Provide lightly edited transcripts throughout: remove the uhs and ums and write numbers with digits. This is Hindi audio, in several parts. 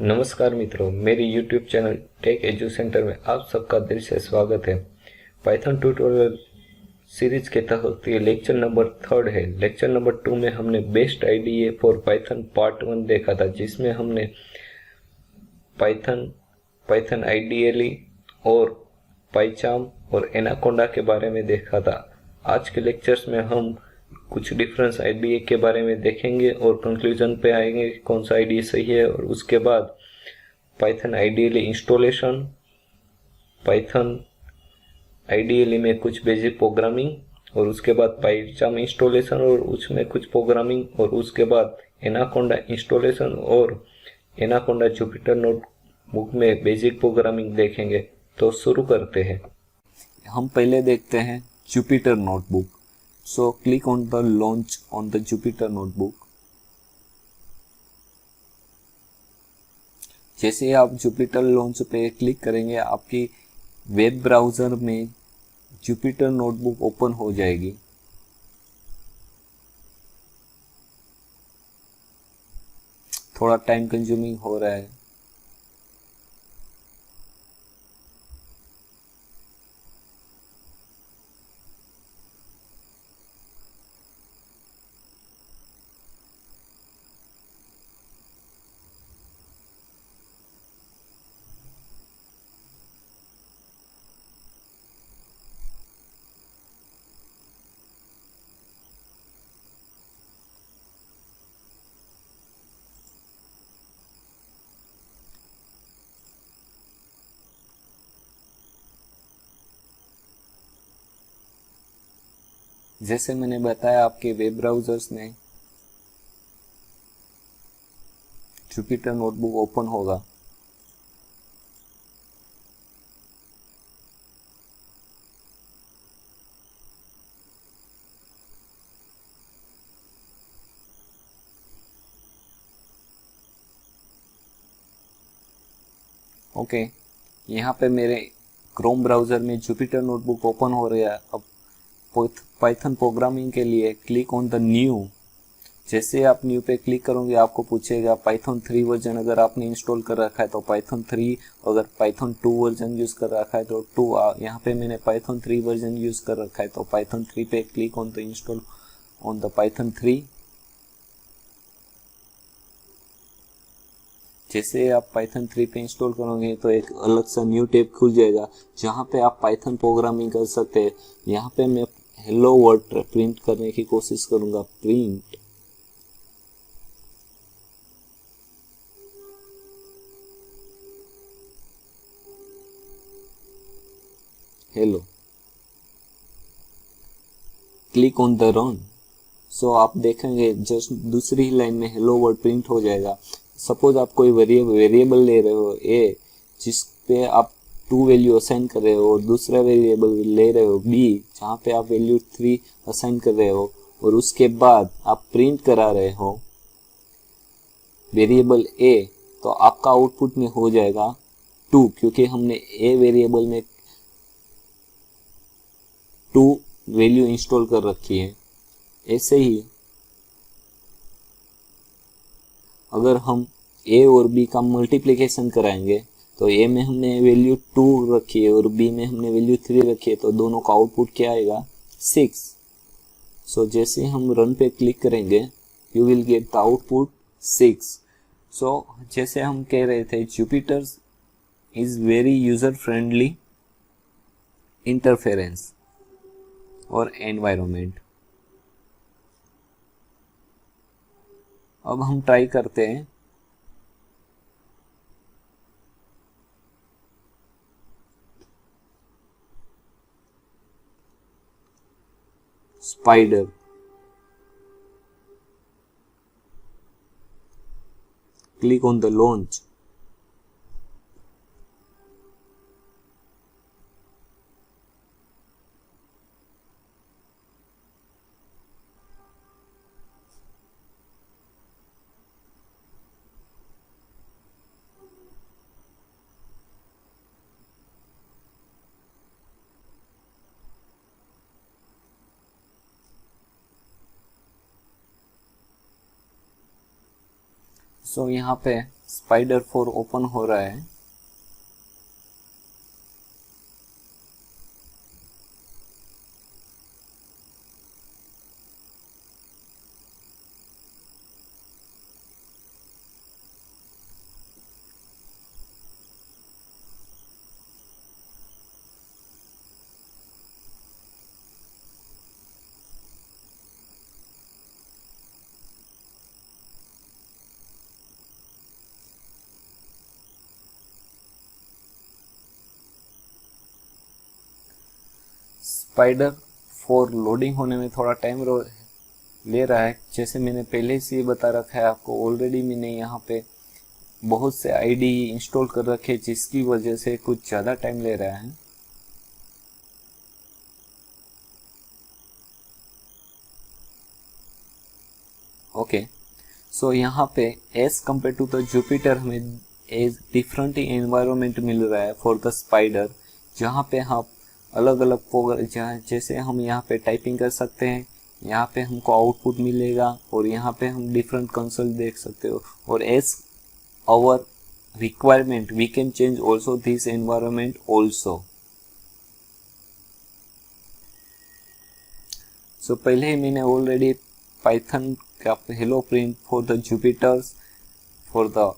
नमस्कार मित्रों, मेरी YouTube channel Tech Edu Center में आप सबका दिल से स्वागत है। पाइथन ट्यूटोरियल सीरीज के तहत ये लेक्चर नंबर 3 है। लेक्चर नंबर 2 में हमने best IDA for Python part 1 देखा था, जिसमें हमने पाइथन आईडीएली और पाइचार्म और एनाकोंडा के बारे में देखा था। आज के लेक्चर्स में हम कुछ डिफरेंस आईडीए के बारे में देखेंगे और कंक्लूजन पे आएंगे कि कौन सा आईडीए सही है, और उसके बाद पाइथन आईडीएली इंस्टॉलेशन, पाइथन आईडीएली में कुछ बेसिक प्रोग्रामिंग, और उसके बाद पाइचार्म इंस्टॉलेशन और उसमें कुछ प्रोग्रामिंग, और उसके बाद एनाकोंडा इंस्टॉलेशन और एनाकोंडा जुपिटर नोटबुक में बेसिक प्रोग्रामिंग देखेंगे। तो शुरू करते हैं। हम पहले देखते हैं Jupyter notebook. So click on the launch on the Jupyter notebook. जैसे ही आप जुपिटर लॉन्च पे क्लिक करेंगे, आपकी वेब ब्राउजर में जुपिटर नोटबुक ओपन हो जाएगी। थोड़ा टाइम कंज्यूमिंग हो रहा है। जैसे मैंने बताया, आपके वेब ब्राउजर्स में जुपिटर नोटबुक ओपन होगा। ओके, यहाँ पे मेरे क्रोम ब्राउजर में जुपिटर नोटबुक ओपन हो रहा है। अब पाइथन प्रोग्रामिंग के लिए क्लिक ऑन द न्यू। जैसे आप न्यू पे क्लिक करोगे, आपको पूछेगा पाइथन 3 वर्जन अगर आपने इंस्टॉल कर रखा है तो पाइथन 3, अगर पाइथन 2 वर्जन यूज कर रखा है तो 2। यहाँ पे मैंने पाइथन 3 वर्जन यूज कर रखा है, तो पाइथन 3 पे click on the install on the Python 3। जैसे आप पाइथन 3 पे इंस्टॉल करोगे तो एक अलग सा न्यू टैब खुल जाएगा, जहाँ पे आप पाइथन प्रोग्रामिंग कर सकते हैं। यहाँ पे मैं हेलो वर्ल्ड प्रिंट करने की कोशिश करूंगा। Print hello, click on the run. So आप देखेंगे जस्ट दूसरी ही लाइन में हेलो वर्ल्ड प्रिंट हो जाएगा। सपोज आप कोई वेरिएबल ले रहे हो ए, जिस पे आप 2 वैल्यू असाइन कर रहे हो, और दूसरा वेरिएबल ले रहे हो बी, जहाँ पे आप वैल्यू 3 असाइन कर रहे हो, और उसके बाद आप प्रिंट करा रहे हो वेरिएबल ए, तो आपका आउटपुट में हो जाएगा 2, क्योंकि हमने ए वेरिएबल में 2 वैल्यू इंस्टॉल कर रखी है। ऐसे ही अगर हम a और b का मल्टीप्लिकेशन कराएंगे, तो a में हमने वैल्यू 2 रखी है और b में हमने वैल्यू 3 रखी है, तो दोनों का आउटपुट क्या आएगा? 6। सो जैसे हम रन पे क्लिक करेंगे, you will get the output 6। सो जैसे हम कह रहे थे, Jupiter is very user friendly interference और एनवायरनमेंट। अब हम ट्राई करते हैं। Spider, click on the launch। सो यहाँ पे स्पाइडर 4 ओपन हो रहा है। स्पाइडर 4 लोडिंग होने में थोड़ा टाइम ले रहा है। जैसे मैंने पहले से ही बता रखा है आपको, ऑलरेडी मैंने यहाँ पे बहुत से आईडी इंस्टॉल कर रखे, जिसकी वजह से कुछ ज़्यादा टाइम ले रहा है। ओके, सो यहाँ पे as compare to the Jupyter हमें एज डिफरेंट एनवायरनमेंट मिल रहा है फॉर द स्पाइडर, जहाँ पे हम अलग अलग जैसे हम यहाँ पे टाइपिंग कर सकते हैं, यहाँ पे हमको आउटपुट मिलेगा और यहाँ पे हम डिफरेंट कंसोल देख सकते हो। और as our requirement we can change also this environment also. So पहले ही मैंने ऑलरेडी पाइथन का hello print for the Jupyters, for the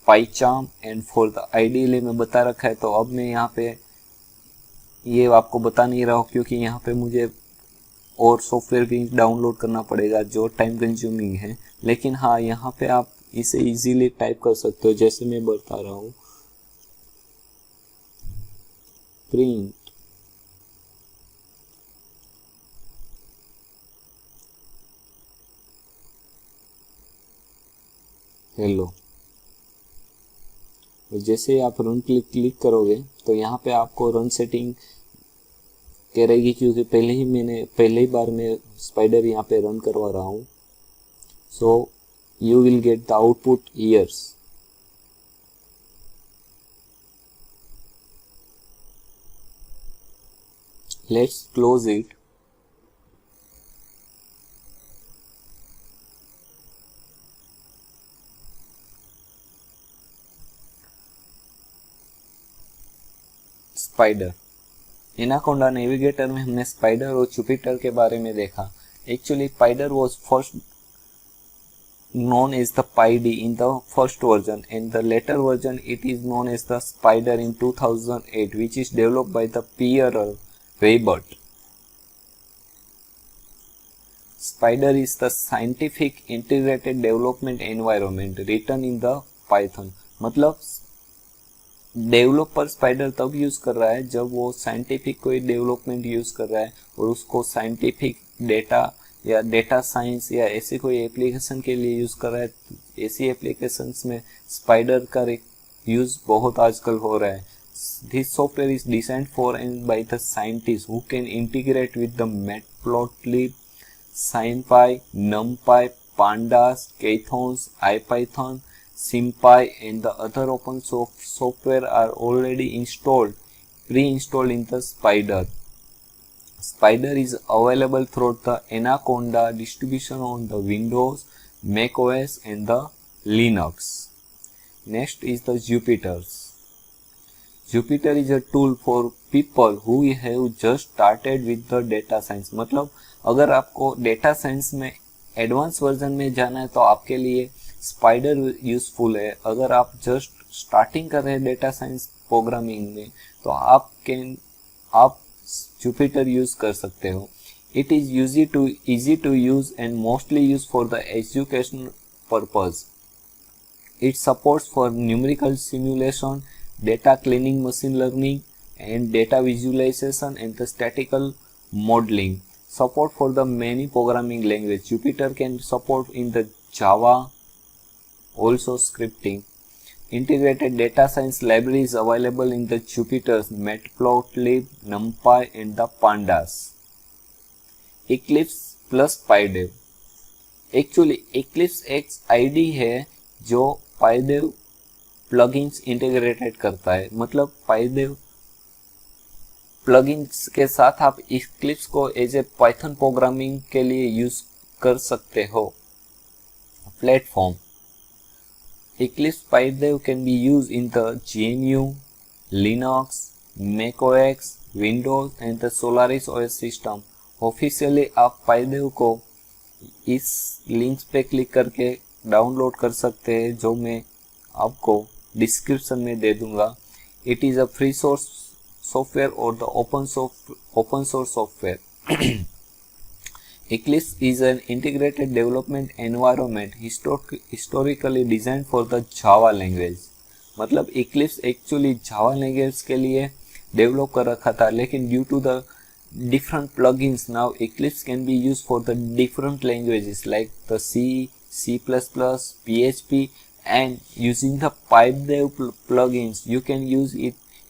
PyCharm and for the IDLE में बता रखा है। तो अब मैं यहाँ पे ये आपको बता नहीं रहा हूँ, क्योंकि यहाँ पे मुझे और सॉफ्टवेयर भी डाउनलोड करना पड़ेगा जो टाइम कंज्यूमिंग है। लेकिन हाँ, यहाँ पे आप इसे इजीली टाइप कर सकते हो, जैसे मैं बता रहा हूँ, प्रिंट हेलो। जैसे ही आप रन क्लिक करोगे तो यहाँ पे आपको रन सेटिंग कह रहेगी, क्योंकि पहले ही बार मैं स्पाइडर यहाँ पे रन करवा रहा हूँ। So you will get the output here's. Let's close it. Spyder Anaconda Navigator में हमने स्पाइडर और जुपिटर के बारे में देखा। Actually Spyder was first known as the PyD in the first version, and the later version it is known as the Spider in 2008, which is developed by the Pierre Weibert. Spider is the scientific integrated development environment written in the Python. मतलब डेवलपर स्पाइडर तब यूज कर रहा है जब वो साइंटिफिक कोई डेवलपमेंट यूज कर रहा है और उसको साइंटिफिक डेटा या डेटा साइंस या ऐसे कोई एप्लीकेशन के लिए यूज कर रहा है। ऐसी एप्लीकेशंस में स्पाइडर का यूज बहुत आजकल हो रहा है। This software is designed for and by the scientist who can integrate with the matplotlib, SciPy, NumPy, Pandas, Kythons, IPython, SymPy and the other open source software are already pre-installed in the Spider. Spider is available through the Anaconda distribution on the Windows, Mac OS and the Linux. Next is the Jupyter. Jupyter is a tool for people who have just started with the data science. मतलब अगर आपको डेटा साइंस में एडवांस वर्जन में जाना है तो आपके लिए स्पाइडर यूजफुल है। अगर आप जस्ट स्टार्टिंग कर रहे हैं डेटा साइंस प्रोग्रामिंग में तो आप जुपिटर यूज कर सकते हो। It is easy to use and mostly used for the educational purpose. It supports for numerical simulation, data cleaning, machine learning and data visualization and the statistical modeling. Support for the many programming language. Jupyter can support in the Java, also scripting. Integrated data science library is available in the Jupyter's Matplotlib, NumPy and the Pandas. Eclipse plus PyDev. Actually Eclipse एक आईडी है जो PyDev प्लगइन्स इंटीग्रेटेड करता है। मतलब PyDev प्लगइन्स के साथ आप Eclipse को एज ए पाइथन प्रोग्रामिंग के लिए यूज कर सकते हो। Platform Eclipse PyDev can be used in the GNU, Linux, macOS, Windows and the Solaris OS system. Officially आप PyDev को इस लिंक्स पे क्लिक करके डाउनलोड कर सकते हैं, जो मैं आपको डिस्क्रिप्शन में दे दूंगा. It is a free source software और the open source software. Eclipse is an integrated development environment historically designed for the Java language. मतलब Eclipse एक्चुअली Java लैंग्वेज के लिए डेवलप कर रखा था, लेकिन due to the different plugins now Eclipse can be used for the different languages like the C, C++, PHP, and using the PyDev plugins you can use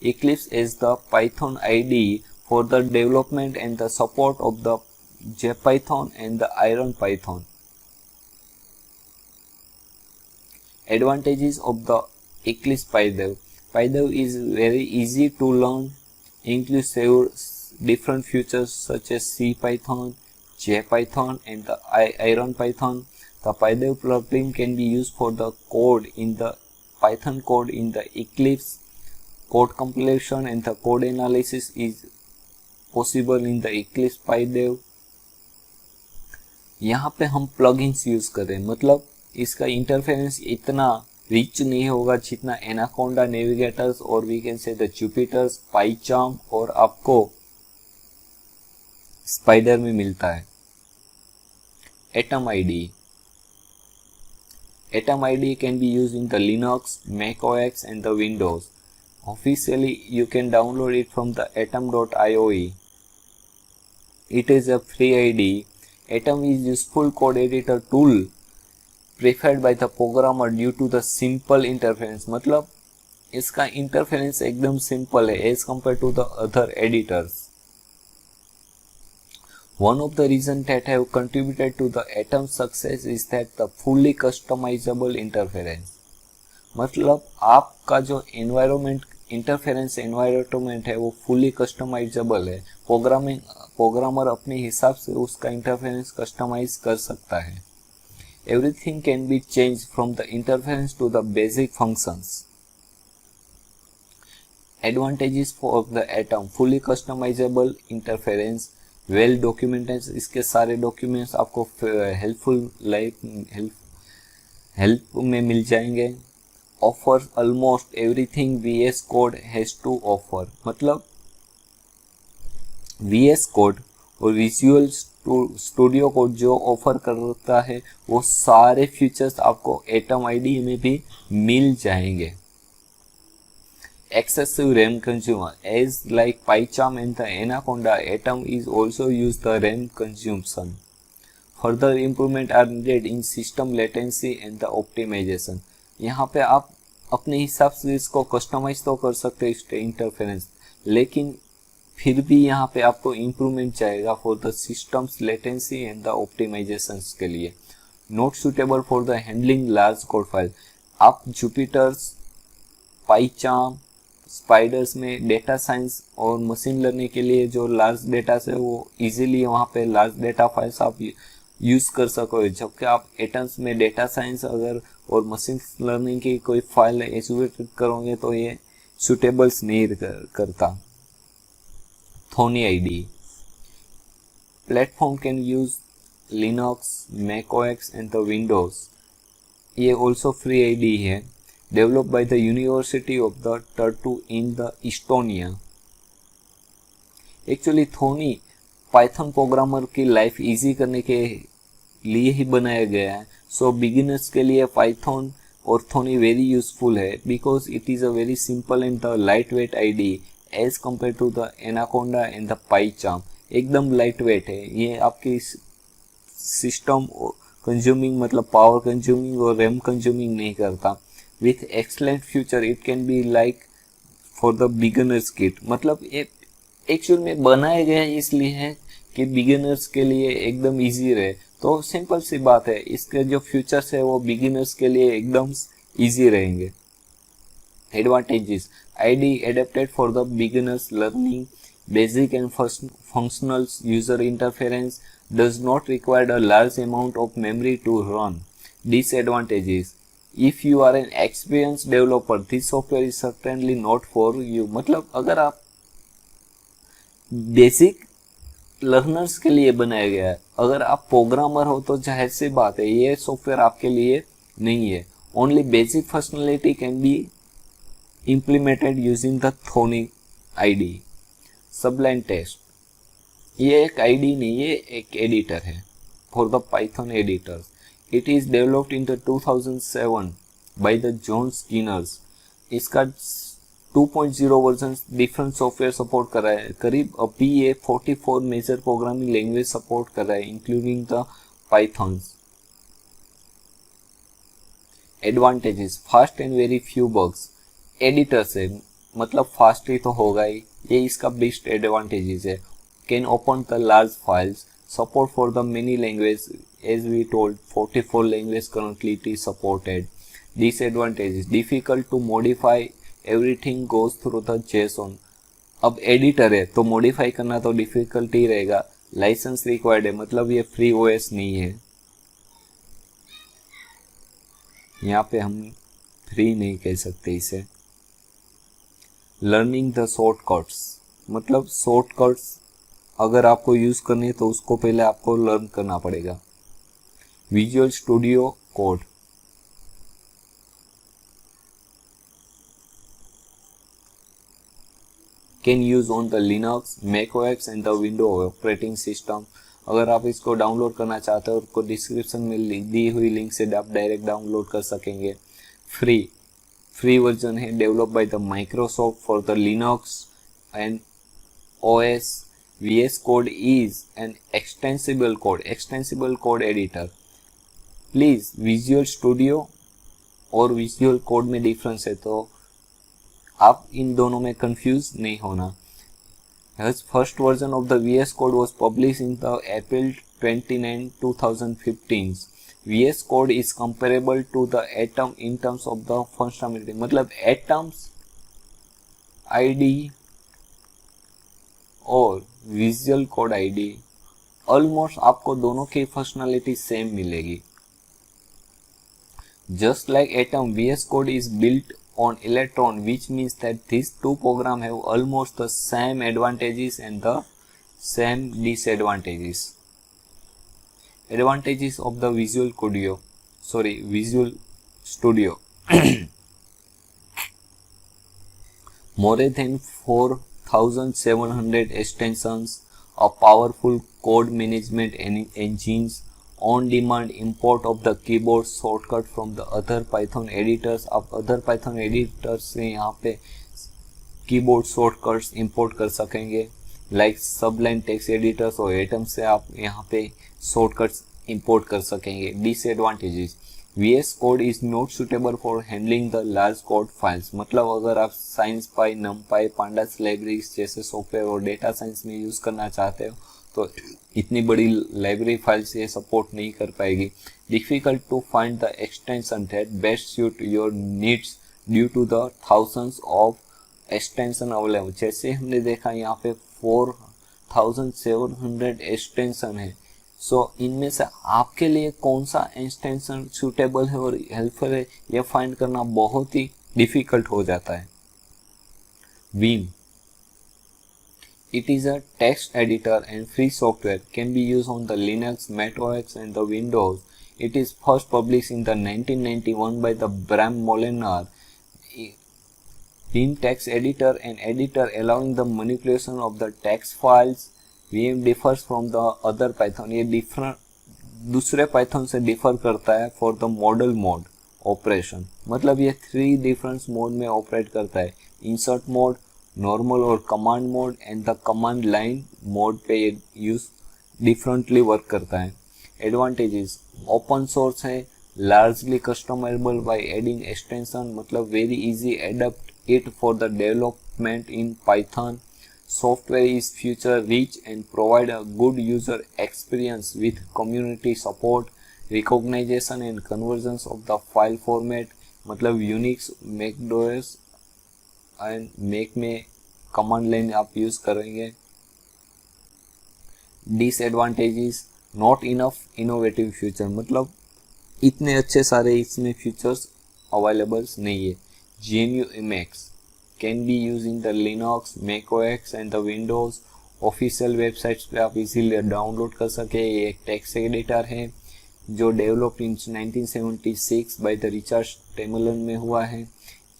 Eclipse as the Python IDE for the development and the support of the JPython and the IronPython. Advantages of the Eclipse PyDev. PyDev is very easy to learn, includes different features such as CPython, JPython and the IronPython. The PyDev plugin can be used for the code in the Python code in the Eclipse. Code compilation and the code analysis is possible in the Eclipse PyDev. यहाँ पे हम प्लगइन्स यूज करें, मतलब इसका इंटरफेरेंस इतना रिच नहीं होगा जितना एनाकोंडा, नेविगेटर्स और we can say the Jupyters, PyCharm और आपको स्पाइडर में मिलता है. Atom IDE. Atom IDE can be used in the Linux, Mac OS and the Windows. Officially, you can download it from the atom.io. It is a free IDE. Atom is useful code editor tool preferred by the programmer due to the simple interference. मतलब इसका इंटरफेरेंस एकदम सिंपल है as compared to the other editors. One of the reasons that have contributed to the Atom success is that the fully customizable interference. मतलब आपका जो इंटरफेरेंस एनवायरनमेंट है वो फुली कस्टमाइजेबल है. प्रोग्रामर अपने हिसाब से उसका इंटरफेरेंस कस्टमाइज कर सकता है. Everything can be changed from the interference to the basic functions. Advantages for the Atom. Fully customizable interference, well documented. इसके सारे डॉक्यूमेंट्स आपको हेल्प में मिल जाएंगे. Offers almost everything VS Code has to offer. मतलब VS Code और विजुअल स्टूडियो कोड जो ऑफर करता है वो सारे फीचर्स आपको एटम IDE में भी मिल जाएंगे. Excessive RAM consumer. As like PyCharm and the Anaconda, Atom is also use the RAM consumption. Further improvement are needed in system latency and the optimization. यहाँ पे आप अपने हिसाब से इसको कस्टमाइज तो कर सकते हैं इसके इंटरफेरेंस, लेकिन फिर भी यहाँ पे आपको इम्प्रूवमेंट चाहिएगा for the systems latency and the optimisations के लिए. Not suitable for the handling large code file. आप जुपिटर्स, पाइचार्म, स्पाइडर्स में डेटा साइंस और मशीन लर्निंग के लिए जो लार्ज डेटा है वो इजीली वहाँ पे लार्ज डेटा फाइल्स आप यूज कर सकोगे, जबकि आप एटम्स में डेटा साइंस अगर और मशीन लर्निंग की कोई फाइल एग्जीक्यूट करोगे तो ये सुटेबल्स नहीं करता. Thony IDE. Platform can use Linux, Mac OS and the Windows. ये also free IDE है. Developed by the University of the Tartu in the Estonia. Actually Thony Python programmer की लाइफ इजी करने के लिए ही बनाया गया है. सो बिगिनर्स के लिए पाइथन और थोनी वेरी यूजफुल है because it is a very simple and the light weight IDE as compare to the Anaconda and the PyCharm. एकदम लाइट वेट है. ये आपकी सिस्टम कंज्यूमिंग मतलब पावर कंज्यूमिंग और रैम कंज्यूमिंग नहीं करता. With excellent future it can be like for the beginners kit. मतलब ये एक्चुअल में बनाया गया इसलिए है कि बिगिनर्स के लिए एकदम इजी रहे. तो सिंपल सी बात है, इसके जो फीचर्स है वो बिगिनर्स के लिए एकदम इजी रहेंगे. Advantages. IDE adapted for the beginners learning basic and functional user interference, does not require a large amount of memory to run. Disadvantages. If you are an experience developer this software is certainly not for you. मतलब अगर आप बेसिक लर्नर्स के लिए बनाया गया है, अगर आप प्रोग्रामर हो तो जाहिर सी बात है ये सॉफ्टवेयर आपके लिए नहीं है। Only basic functionality can be implemented using the Thony ID। Sublime Text ये एक ID नहीं, ये एक एडिटर है for the Python editors। It is developed in the 2007 by the John Skinners। इसका 2.0 वर्जन डिफरेंट सॉफ्टवेयर सपोर्ट कर रहा है। करीब अभी ये 44 मेजर प्रोग्रामिंग लैंग्वेज सपोर्ट कर रहा है including the Python. Advantages, fast and very few bugs. Editor से मतलब फास्ट ही तो होगा ही, ये इसका बेस्ट एडवांटेजेस है। Can open the large files, support for the many language as we told 44 language currently it is supported. Disadvantages, difficult to modify, everything goes through the JSON. अब एडिटर है तो मॉडिफाई करना तो डिफिकल्ट ही रहेगा। लाइसेंस रिक्वायर्ड है, मतलब ये फ्री ओएस नहीं है, यहाँ पे हम फ्री नहीं कह सकते इसे। लर्निंग द शॉर्टकट्स, मतलब शॉर्टकट्स अगर आपको यूज करनी है तो उसको पहले आपको लर्न करना पड़ेगा। Visual Studio Code, can use on the Linux, macOS and the window operating system. अगर आप इसको डाउनलोड करना चाहते हो तो डिस्क्रिप्शन में दी हुई लिंक से आप डायरेक्ट डाउनलोड कर सकेंगे। फ्री वर्जन है, develop by the Microsoft for the Linux and OS. VS Code is an extensible code editor। Please visual studio और विजुअल कोड में डिफरेंस है, तो आप इन दोनों में कंफ्यूज नहीं होना। First version of the VS Code was published in the April 29, 2015। VS Code is comparable to the Atom in terms of the functionality। मतलब Atoms ID और विजुअल कोड ID ऑलमोस्ट आपको दोनों की फंक्शनलिटी सेम मिलेगी। Just like Atom, VS Code is built on Electron, which means that these two programs have almost the same advantages and the same disadvantages। Advantages of the Visual Studio more than 4,700 extensions, a powerful code management engines, on-demand import of the keyboard shortcut from the other Python editors। आप other Python editors से यहाँ पे कीबोर्ड शॉर्टकट्स इंपोर्ट कर सकेंगे, लाइक सबलाइन टेक्स्ट एडिटर्स और एटम से आप यहाँ पे शॉर्टकट्स इंपोर्ट कर सकेंगे। Disadvantages, VS Code is not suitable for handling the large code files। मतलब अगर आप साइंस पाई, नमपाई, पांडास लाइब्रेरीज जैसे सॉफ्टवेयर और डेटा साइंस में यूज करना चाहते हो तो इतनी बड़ी लाइब्रेरी फाइल्स ये सपोर्ट नहीं कर पाएगी। Difficult to find the extension that best suit your needs due to the thousands of extension available. जैसे हमने देखा यहाँ पे 4,700 एक्सटेंशन है, सो इनमें से आपके लिए कौन सा एक्सटेंशन सूटेबल है और हेल्पफुल है यह फाइंड करना बहुत ही डिफिकल्ट हो जाता है। Vim, it is a text editor and free software, can be used on the Linux, Mac OS and the Windows। It is first published in the 1991 by the Bram Molinar। Vim text editor and editor allowing the manipulation of the text files। Vim differs from the other Python, ये दूसरे Python से डिफर करता है for the model mode operation. मतलब ये 3 डिफरेंट मोड में ऑपरेट करता है, इंसर्ट मोड, नॉर्मल और command mode and the command line mode पे ये यूज डिफरेंटली वर्क करता है। एडवांटेजेस, ओपन सोर्स है, largely customizable by adding extension, मतलब very easy adapt it for the development in Python. Software is feature rich and provide a good user experience with community support, recognition and conversions of the file format। मतलब यूनिक्स, मैकडोएस एंड मैक में कमांड लाइन आप यूज करेंगे। Disadvantages, not enough innovative feature, मतलब इतने अच्छे सारे इसमें फीचर्स अवेलेबल्स नहीं है। GNU Emacs can be use in the Linux, macOS and the Windows. Official websites पे आप इजीली डाउनलोड कर सके। ये एक टेक्स्ट एडिटर है जो developed in 1976 by the Richard Stallman में हुआ है।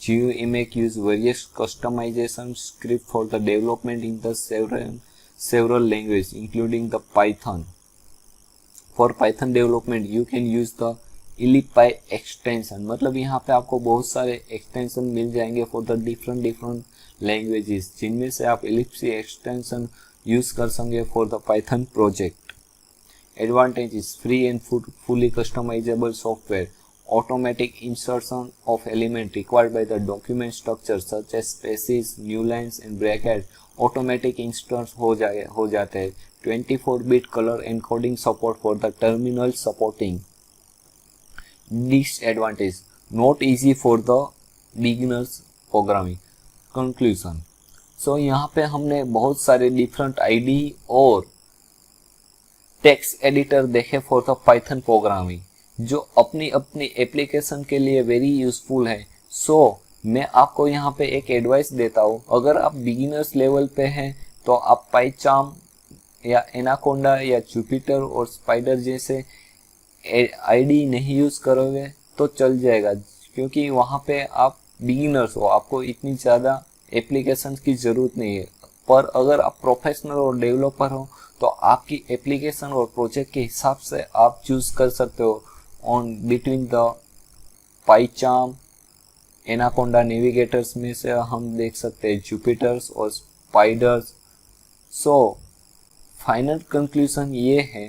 GNU Emacs use various customization script for the development in the several languages including the Python. For Python development you can use the ellipy extension। मतलब यहाँ पे आपको बहुत सारे एक्सटेंशन मिल जाएंगे फॉर द डिफरेंट लैंग्वेजेस, जिनमें से आप ellipy एक्सटेंशन यूज कर सकेंगे for the Python project. Advantage is free and fully customizable software. Automatic insertion of element required by the document structure such as spaces, new lines and brackets automatic insert हो जाते हैं। 24-bit color encoding support for the terminal supporting। Disadvantage, not easy for the beginners programming। Conclusion, so यहाँ पे हमने बहुत सारे डिफरेंट IDE और टेक्स्ट एडिटर देखे फॉर द पाइथन प्रोग्रामिंग जो अपनी अपनी एप्लीकेशन के लिए वेरी यूजफुल है। सो मैं आपको यहाँ पे एक एडवाइस देता हूँ, अगर आप बिगिनर्स लेवल पे हैं तो आप पाइचार्म या एनाकोंडा या जुपिटर और स्पाइडर जैसे आईडी नहीं यूज करोगे तो चल जाएगा, क्योंकि वहाँ पे आप बिगिनर्स हो, आपको इतनी ज़्यादा एप्लीकेशन की ज़रूरत नहीं है। पर अगर आप प्रोफेशनल और डेवलपर हो तो आपकी एप्लीकेशन और प्रोजेक्ट के हिसाब से आप चूज कर सकते हो on between the PyCharm, Anaconda. Navigators में से हम देख सकते हैं जुपिटर्स और स्पाइडर्स। सो फाइनल कंक्लूजन ये है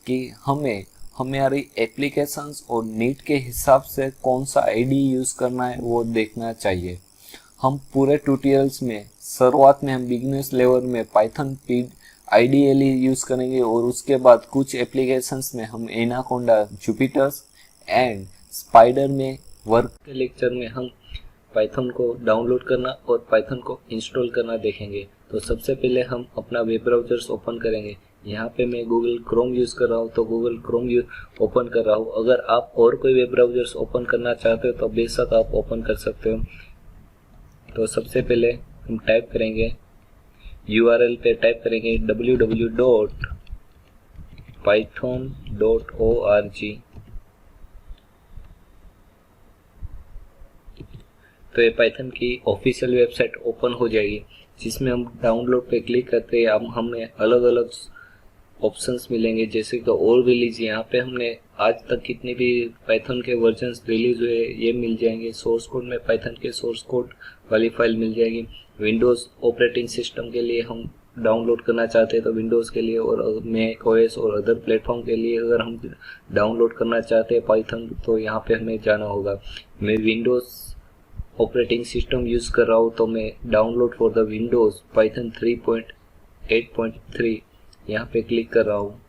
कि हमें हमारी एप्लीकेशंस और नीड के हिसाब से कौन सा आईडी यूज करना है वो देखना चाहिए। हम पूरे ट्यूटोरियल्स में शुरुआत में हम बिगिनर्स लेवल में पाइथन आइडियली यूज करेंगे और उसके बाद कुछ एप्लीकेशंस में हम एनाकोंडा, जुपिटर्स एंड स्पाइडर में वर्क के लेक्चर में हम पाइथन को डाउनलोड करना और पाइथन को इंस्टॉल करना देखेंगे। तो सबसे पहले हम अपना वेब ब्राउज़र्स ओपन करेंगे। यहाँ पे मैं गूगल क्रोम यूज़ कर रहा हूँ तो गूगल क्रोम ओपन कर रहा हूँ। अगर आप और कोई वेब ब्राउज़र्स ओपन करना चाहते हो तो बेशक आप ओपन कर सकते हो। तो सबसे पहले हम टाइप करेंगे, URL पे टाइप करेंगे www.python.org। तो ये पाइथन की ऑफिशियल वेबसाइट ओपन हो जाएगी, जिसमें हम डाउनलोड पे क्लिक करते हैं हमें अलग अलग ऑप्शंस मिलेंगे, जैसे कि और रिलीज। यहाँ पे हमने आज तक कितने भी पाइथन के वर्जन्स रिलीज हुए ये मिल जाएंगे। सोर्स कोड में पाइथन के सोर्स कोड वाली फाइल मिल जाएगी। विंडोज़ ऑपरेटिंग सिस्टम के लिए हम डाउनलोड करना चाहते हैं तो विंडोज़ के लिए, और मैक ओएस और अदर प्लेटफॉर्म के लिए अगर हम डाउनलोड करना चाहते हैं पाइथन तो यहाँ पे हमें जाना होगा। मैं विंडोज़ ऑपरेटिंग सिस्टम यूज़ कर रहा हूँ तो मैं download for the Windows Python 3.8.3 यहाँ पे क्लिक कर रहा हूँ।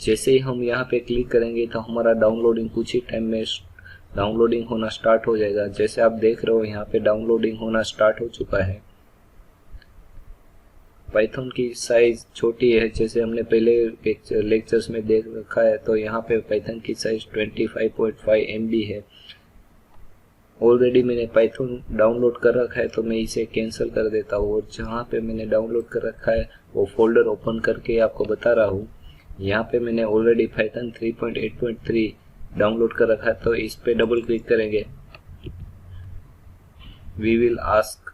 जैसे ही हम यहाँ पे क्लिक करेंगे तो हमारा डाउनलोडिंग कुछ ही टाइम में डाउनलोडिंग होना स्टार्ट हो जाएगा। जैसे आप देख रहे हो यहाँ पे डाउनलोडिंग होना स्टार्ट हो चुका है। पाइथन की साइज छोटी है, जैसे हमने पहले लेक्चर्स में देख रखा है। तो यहाँ पे पाइथन की साइज 25.5 MB है। ऑलरेडी मैंने पाइथन डाउनलोड कर रखा है तो मैं इसे कैंसिल कर देता हूँ, और जहाँ पे मैंने डाउनलोड कर रखा है वो फोल्डर ओपन करके आपको बता रहा हूँ। यहाँ पे मैंने ऑलरेडी पाइथन 3.8.3 डाउनलोड कर रखा है, तो इस पे डबल क्लिक करेंगे। We will ask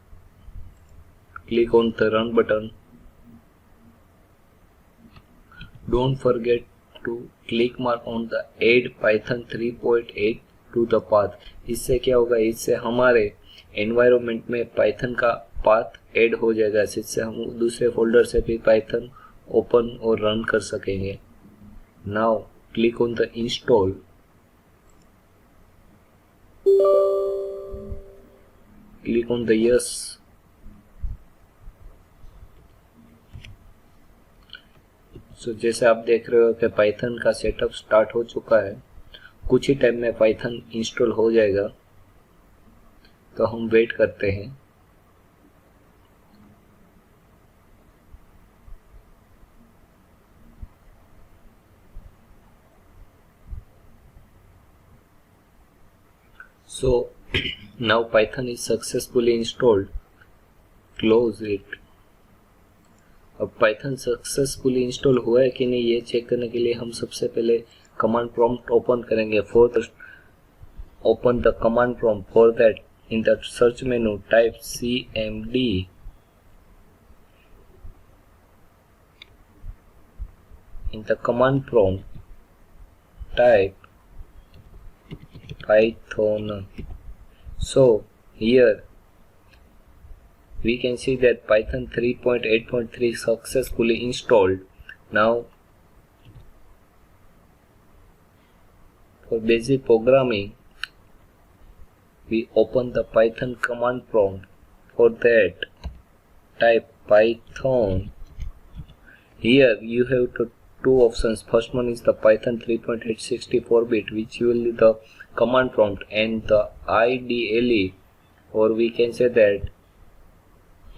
click on the run button. Don't forget to click mark on the add Python 3.8 to the path. इससे क्या होगा, इससे हमारे एनवायरनमेंट में पाइथन का पाथ ऐड हो जाएगा, जिससे हम दूसरे फोल्डर से भी पाइथन ओपन और रन कर सकेंगे। Now click on the install. Click on the yes. So जैसे आप देख रहे हो कि पाइथन का सेटअप स्टार्ट हो चुका है। कुछ ही टाइम में पाइथन इंस्टॉल हो जाएगा, तो हम वेट करते हैं। So now Python is successfully installed. Close it. अब Python सक्सेसफुली इंस्टॉल हुआ है कि नहीं ये चेक करने के लिए हम सबसे पहले कमांड प्रॉम्प्ट ओपन करेंगे. Open the command prompt. For that in the search menu type cmd. In the command prompt type Python. So here we can see that Python 3.8.3 successfully installed. Now for basic programming we open the Python command prompt. For that type Python. Here you have two options. First one is the Python 3.8 64-bit, which will be the command prompt, and the IDLE, or we can say that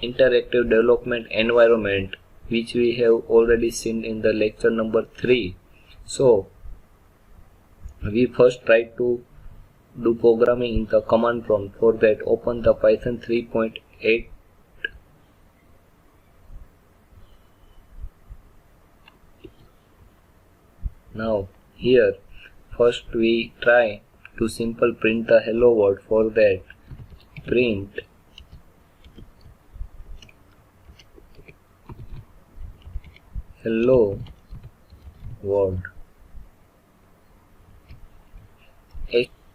interactive development environment, which we have already seen in the lecture number 3. So we first try to do programming in the command prompt. For that open the Python 3.8. Now here first we try to simple print the hello world. For that print hello world.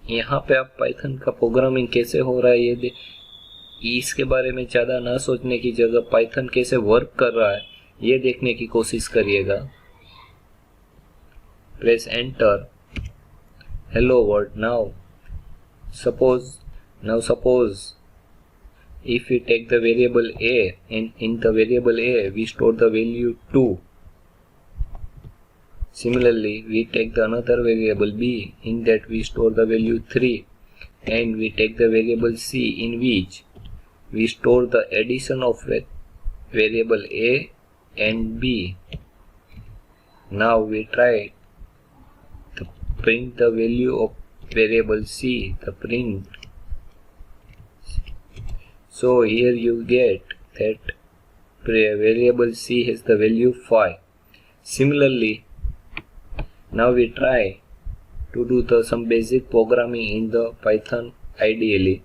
यहाँ पे आप पाइथन का प्रोग्रामिंग कैसे हो रहा है ये इसके बारे में ज़्यादा ना सोचने की जगह पाइथन कैसे वर्क कर रहा है ये देखने की कोशिश करिएगा. Press enter. Hello world. Now suppose if we take the variable a, and in the variable a we store the value 2. Similarly we take the another variable b, in that we store the value 3, and we take the variable c, in which we store the addition of variable a and b. Now we try print the value of variable c, the print. So here you get that variable c has the value 5. Similarly, now we try to do some basic programming in the Python IDLE.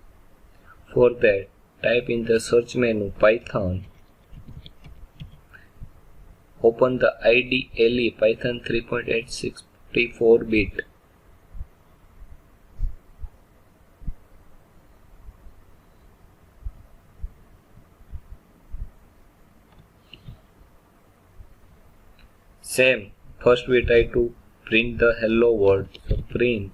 For that type in the search menu Python. Open the IDLE Python 3.8 64-bit. Same. First we try to print the hello world. So print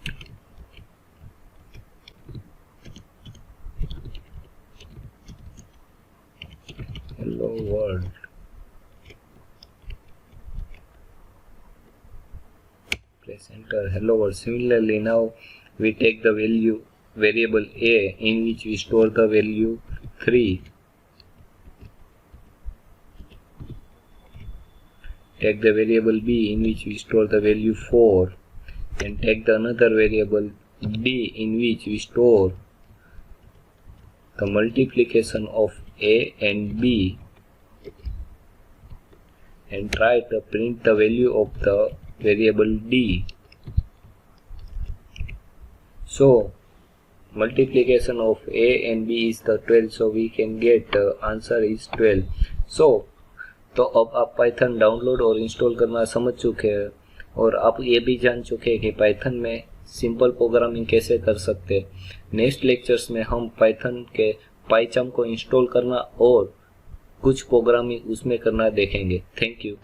hello world. Press enter. Hello world. Similarly, now we take the variable a, in which we store the value 3. Take the variable b, in which we store the value 4, and take the another variable d, in which we store the multiplication of a and b, and try to print the value of the variable d. So multiplication of a and b is the 12, so we can get the answer is 12. So तो अब आप पाइथन डाउनलोड और इंस्टॉल करना समझ चुके हैं और आप ये भी जान चुके हैं कि पाइथन में सिंपल प्रोग्रामिंग कैसे कर सकते हैं. नेक्स्ट लेक्चर्स में हम पाइथन के पाइचाम को इंस्टॉल करना और कुछ प्रोग्रामिंग उसमें करना देखेंगे. Thank you.